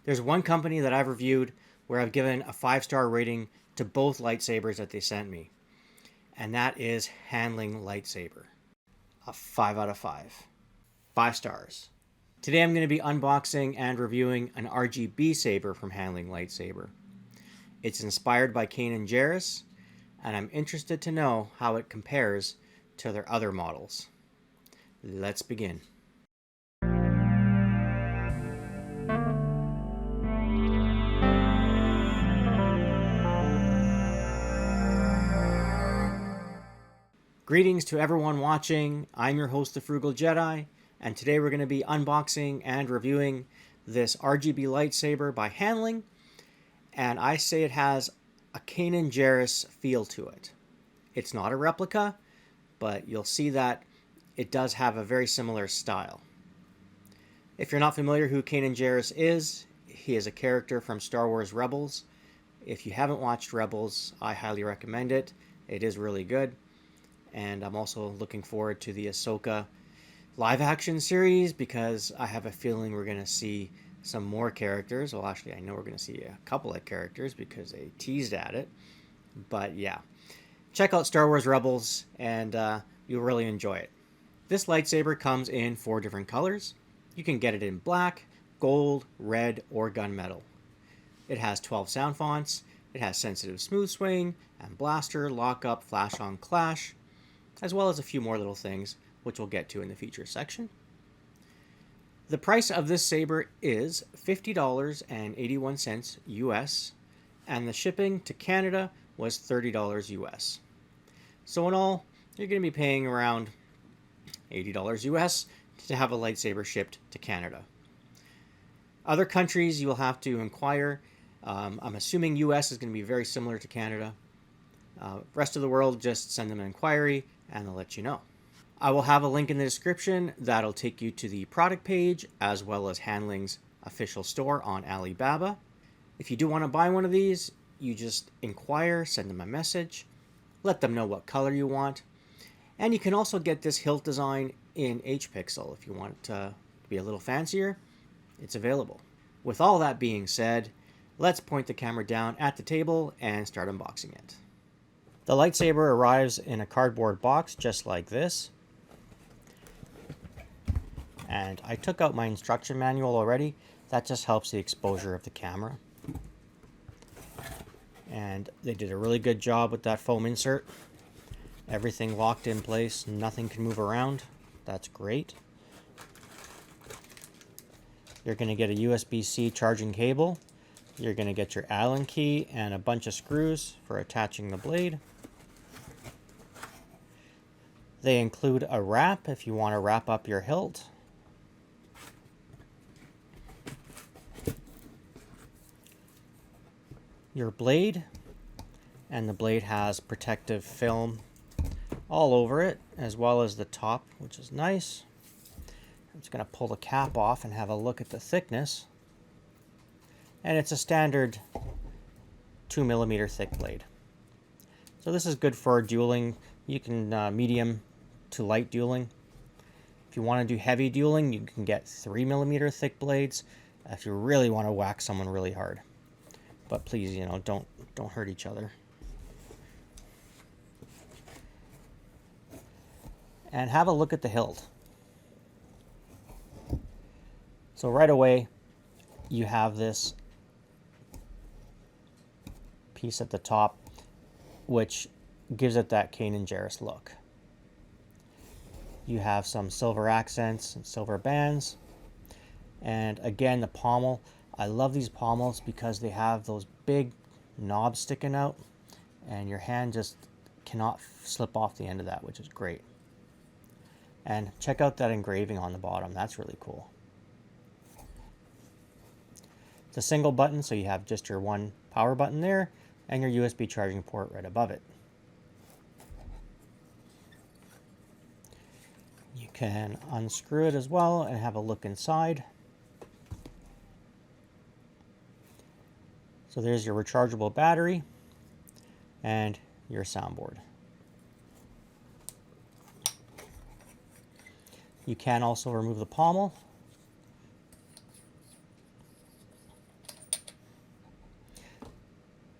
There's one company that I've reviewed where I've given a 5-star rating to both lightsabers that they sent me, and that is HANLING Lightsaber. A 5 out of 5. 5 stars. Today I'm going to be unboxing and reviewing an RGB saber from HANLING Lightsaber. It's inspired by Kanan Jarrus, and I'm interested to know how it compares to their other models. Let's begin. Greetings to everyone watching. I'm your host, the Frugal Jedi, and today we're going to be unboxing and reviewing this RGB lightsaber by HANLING, and I say it has a Kanan Jarrus feel to it. It's not a replica, but you'll see that it does have a very similar style. If you're not familiar who Kanan Jarrus is, he is a character from Star Wars Rebels. If you haven't watched Rebels, I highly recommend it. It is really good. And I'm also looking forward to the Ahsoka live-action series because I have a feeling we're going to see some more characters. Well, actually, I know we're going to see a couple of characters because they teased at it. But yeah, check out Star Wars Rebels and you'll really enjoy it. This lightsaber comes in 4 different colors. You can get it in black, gold, red, or gunmetal. It has 12 sound fonts. It has sensitive smooth swing and blaster, lock-up, flash-on, clash, as well as a few more little things, which we'll get to in the features section. The price of this saber is $50.81 US, and the shipping to Canada was $30 US. So in all, you're going to be paying around $80 US to have a lightsaber shipped to Canada. Other countries you will have to inquire. I'm assuming US is going to be very similar to Canada. Rest of the world, just send them an inquiry and they'll let you know. I will have a link in the description that'll take you to the product page as well as HANLING's official store on Alibaba. If you do want to buy one of these, you just inquire, send them a message, let them know what color you want, and you can also get this hilt design in H-Pixel if you want it to be a little fancier. It's available. With all that being said, let's point the camera down at the table and start unboxing it. The lightsaber arrives in a cardboard box just like this. And I took out my instruction manual already. That just helps the exposure of the camera. And they did a really good job with that foam insert. Everything locked in place. Nothing can move around. That's great. You're going to get a USB-C charging cable. You're going to get your Allen key and a bunch of screws for attaching the blade. They include a wrap if you want to wrap up your hilt. Your blade, and the blade has protective film all over it, as well as the top, which is nice. I'm just going to pull the cap off and have a look at the thickness. And it's a standard 2mm thick blade. So this is good for dueling. You can medium to light dueling. If you want to do heavy dueling, you can get 3mm thick blades if you really want to whack someone really hard. But please, don't hurt each other. And have a look at the hilt. So right away, you have this piece at the top, which gives it that Kanan Jarrus look. You have some silver accents and silver bands. And again, the pommel. I love these pommels because they have those big knobs sticking out, and your hand just cannot slip off the end of that, which is great. And check out that engraving on the bottom. That's really cool. It's a single button, so you have just your one power button there and your USB charging port right above it. You can unscrew it as well and have a look inside. So there's your rechargeable battery and your soundboard. You can also remove the pommel.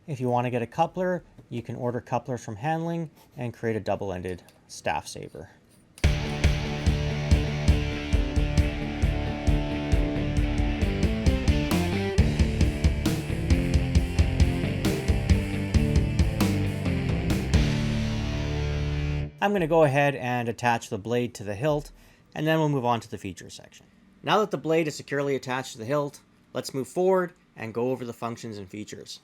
If you want to get a coupler, you can order couplers from HANLING and create a double-ended staff saber. I'm going to go ahead and attach the blade to the hilt, and then we'll move on to the features section. Now that the blade is securely attached to the hilt, let's move forward and go over the functions and features.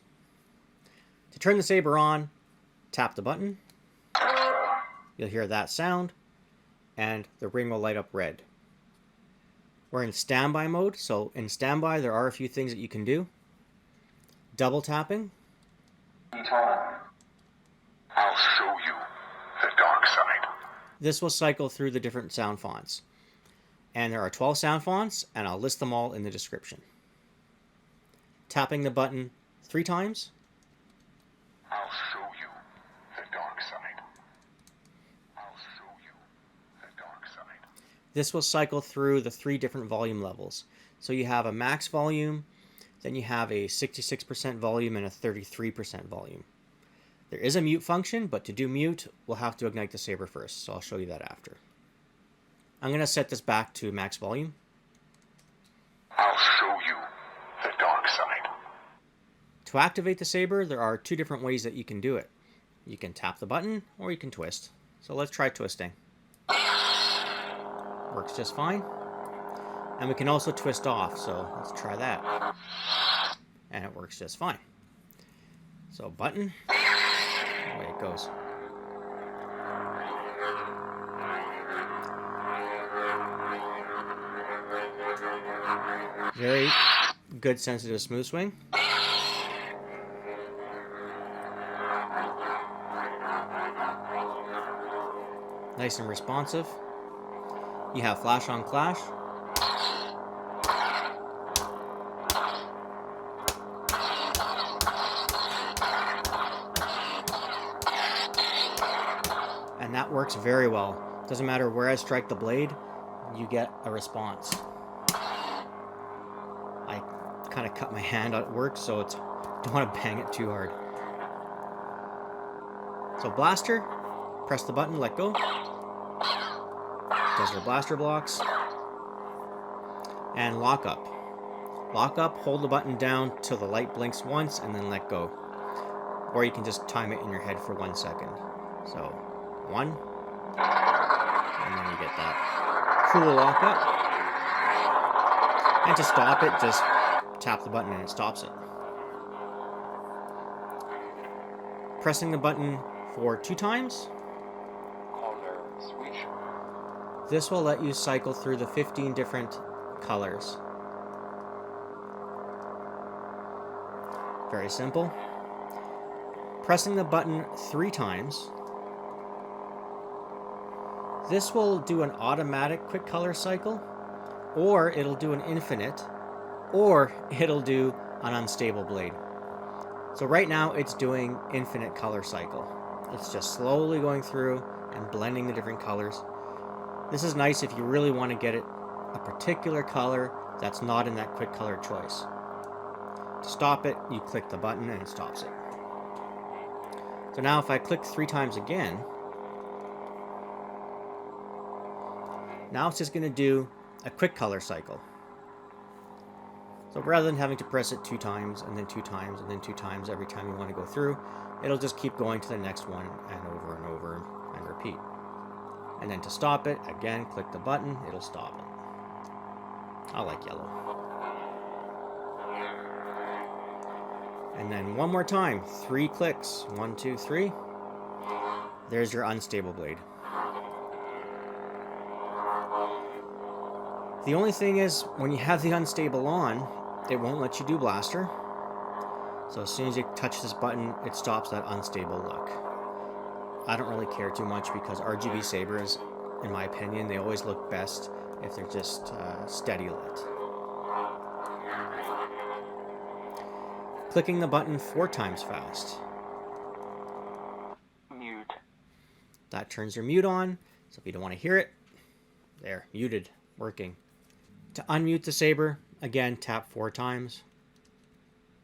To turn the saber on, tap the button. You'll hear that sound, and the ring will light up red. We're in standby mode, so in standby there are a few things that you can do. Double tapping. I'll show you the dark side. This will cycle through the different sound fonts. And there are 12 sound fonts, and I'll list them all in the description. Tapping the button 3 times. I'll show you the dark side. I'll show you the dark side. This will cycle through the 3 different volume levels. So you have a max volume, then you have a 66% volume and a 33% volume. There is a mute function, but to do mute, we'll have to ignite the saber first, so I'll show you that after. I'm going to set this back to max volume. I'll show you the dark side. To activate the saber, there are 2 different ways that you can do it. You can tap the button, or you can twist. So let's try twisting. Works just fine. And we can also twist off, so let's try that. And it works just fine. So button, away it goes. Very good, sensitive, smooth swing. Nice and responsive. You have flash on clash. And that works very well. Doesn't matter where I strike the blade, you get a response. I kind of cut my hand at work, so don't want to bang it too hard. So blaster, press the button, let go. Does your blaster blocks. And lock up. Lock up, hold the button down till the light blinks once, and then let go. Or you can just time it in your head for 1 second. So 1, and then you get that cool lock up. And to stop it, just tap the button and it stops it. Pressing the button for 2 times. This will let you cycle through the 15 different colors. Very simple. Pressing the button 3 times. This will do an automatic quick color cycle, or it'll do an infinite, or it'll do an unstable blade. So right now it's doing infinite color cycle. It's just slowly going through and blending the different colors. This is nice if you really want to get it a particular color that's not in that quick color choice. To stop it, you click the button and it stops it. So now if I click 3 times again, now it's just going to do a quick color cycle. So rather than having to press it 2 times and then 2 times and then 2 times every time you want to go through, it'll just keep going to the next one and over and repeat. And then to stop it, again, click the button, it'll stop it. I like yellow. And then one more time, 3 clicks, 1, 2, 3. There's your unstable blade. The only thing is, when you have the unstable on, it won't let you do blaster. So as soon as you touch this button, it stops that unstable look. I don't really care too much because RGB sabers, in my opinion, they always look best if they're just steady lit. Clicking the button 4 times fast. Mute. That turns your mute on, so if you don't want to hear it, there, muted, working. To unmute the saber, again, tap 4 times.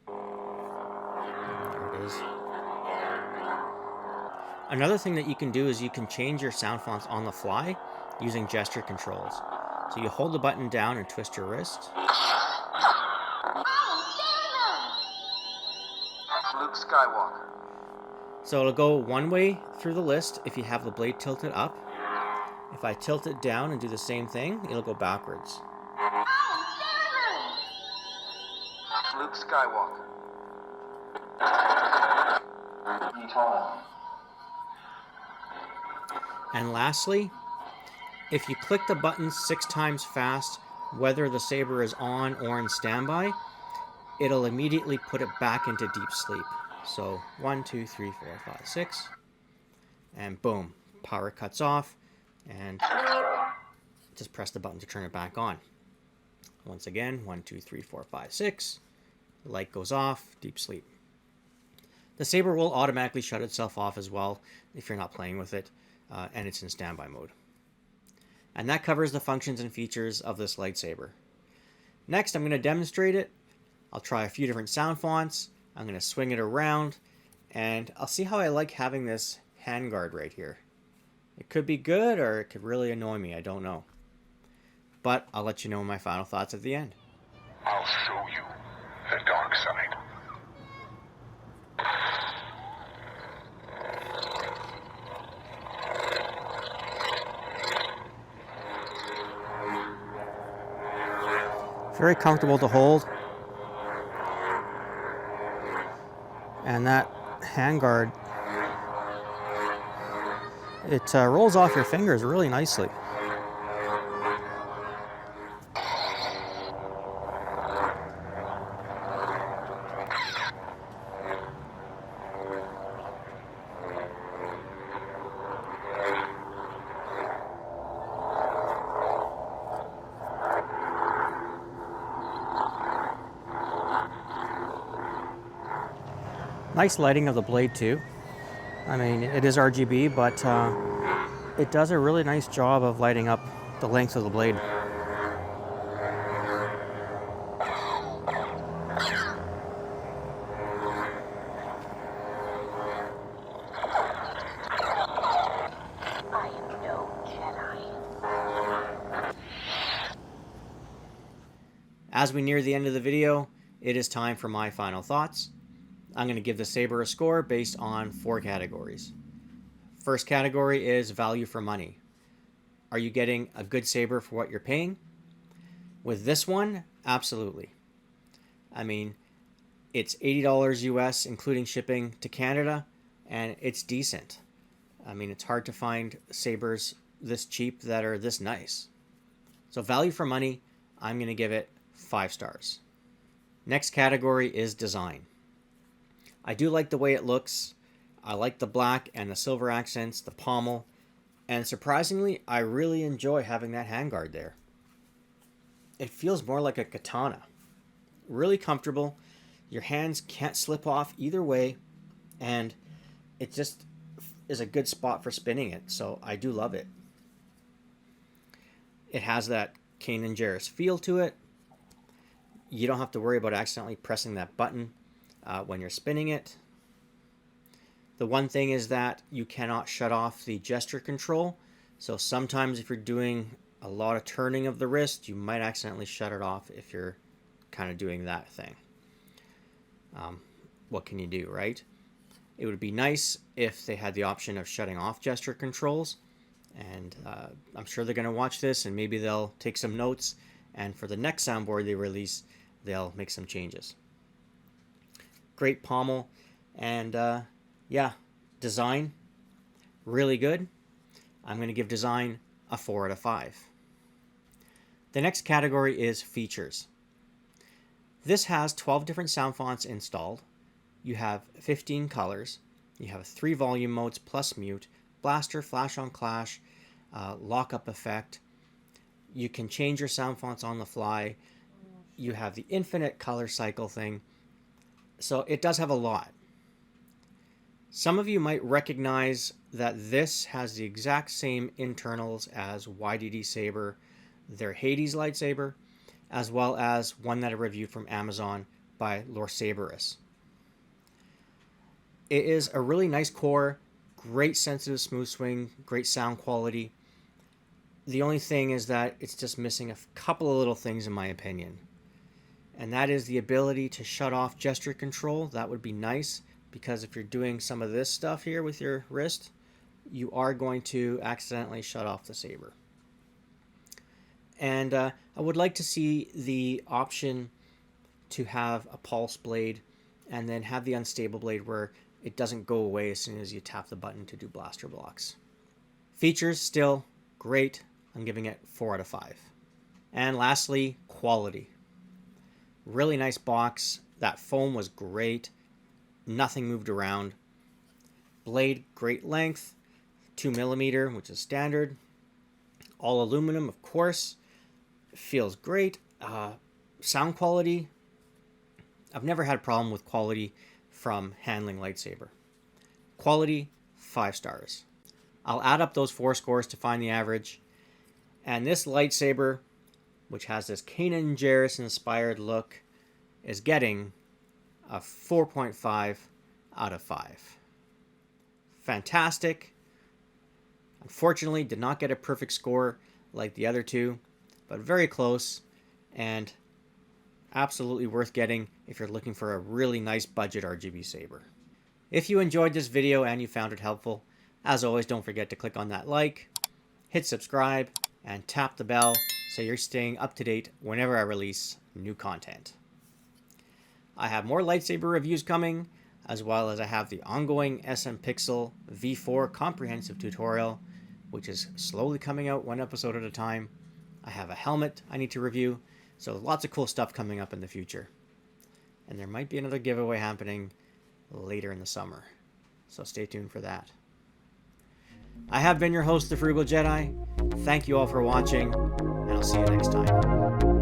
There it is. Another thing that you can do is you can change your sound fonts on the fly using gesture controls. So you hold the button down and twist your wrist. Luke Skywalker. So it'll go one way through the list if you have the blade tilted up. If I tilt it down and do the same thing, it'll go backwards. Luke Skywalker. And lastly, if you click the button 6 times fast, whether the saber is on or in standby, it'll immediately put it back into deep sleep. So 1, 2, 3, 4, 5, 6, and boom, power cuts off, and just press the button to turn it back on. Once again, 1, 2, 3, 4, 5, 6, the light goes off, deep sleep. The saber will automatically shut itself off as well if you're not playing with it, and it's in standby mode. And that covers the functions and features of this lightsaber. Next, I'm going to demonstrate it. I'll try a few different sound fonts. I'm going to swing it around, and I'll see how I like having this handguard right here. It could be good, or it could really annoy me, I don't know. But I'll let you know my final thoughts at the end. I'll show you the dark side. Very comfortable to hold. And that handguard, it rolls off your fingers really nicely. Nice lighting of the blade too. I mean, it is RGB, but it does a really nice job of lighting up the length of the blade. I am no Jedi. As we near the end of the video, it is time for my final thoughts. I'm going to give the saber a score based on 4 categories. First category is value for money. Are you getting a good saber for what you're paying? With this one, absolutely. I mean, it's $80 US, including shipping to Canada, and it's decent. I mean, it's hard to find sabers this cheap that are this nice. So value for money, I'm going to give it 5 stars. Next category is design. I do like the way it looks. I like the black and the silver accents, the pommel, and surprisingly, I really enjoy having that handguard there. It feels more like a katana. Really comfortable. Your hands can't slip off either way, and it just is a good spot for spinning it, so I do love it. It has that Kanan Jarrus feel to it. You don't have to worry about accidentally pressing that button when you're spinning it. The one thing is that you cannot shut off the gesture control. So sometimes if you're doing a lot of turning of the wrist, you might accidentally shut it off if you're kind of doing that thing. What can you do, right? It would be nice if they had the option of shutting off gesture controls. And I'm sure they're going to watch this and maybe they'll take some notes. And for the next soundboard they release, they'll make some changes. Great pommel, and yeah, design, really good. I'm going to give design a 4 out of 5. The next category is features. This has 12 different sound fonts installed. You have 15 colors. You have 3 volume modes plus mute, blaster, flash on clash, lockup effect. You can change your sound fonts on the fly. You have the infinite color cycle thing. So it does have a lot. Some of you might recognize that this has the exact same internals as YDD Saber, their Hades lightsaber, as well as one that I reviewed from Amazon by Lord Saberus. It is a really nice core, great sensitive smooth swing, great sound quality. The only thing is that it's just missing a couple of little things in my opinion. And that is the ability to shut off gesture control. That would be nice, because if you're doing some of this stuff here with your wrist, you are going to accidentally shut off the saber. And I would like to see the option to have a pulse blade and then have the unstable blade where it doesn't go away as soon as you tap the button to do blaster blocks. Features still great. I'm giving it 4 out of 5. And lastly, quality. Really nice box. That foam was great. Nothing moved around. Blade, great length. 2mm, which is standard. All aluminum, of course. Feels great. Sound quality. I've never had a problem with quality from handling lightsaber. Quality, 5 stars. I'll add up those 4 scores to find the average. And this lightsaber, which has this Kanan Jarrus inspired look, is getting a 4.5 out of 5. Fantastic. Unfortunately, did not get a perfect score like the other two, but very close, and absolutely worth getting if you're looking for a really nice budget RGB saber. If you enjoyed this video and you found it helpful, as always, don't forget to click on that like, hit subscribe, and tap the bell so you're staying up to date whenever I release new content. I have more lightsaber reviews coming, as well as I have the ongoing SM Pixel V4 comprehensive tutorial, which is slowly coming out 1 episode at a time. I have a helmet I need to review, so lots of cool stuff coming up in the future. And there might be another giveaway happening later in the summer, so stay tuned for that. I have been your host, The Frugal Jedi. Thank you all for watching, and I'll see you next time.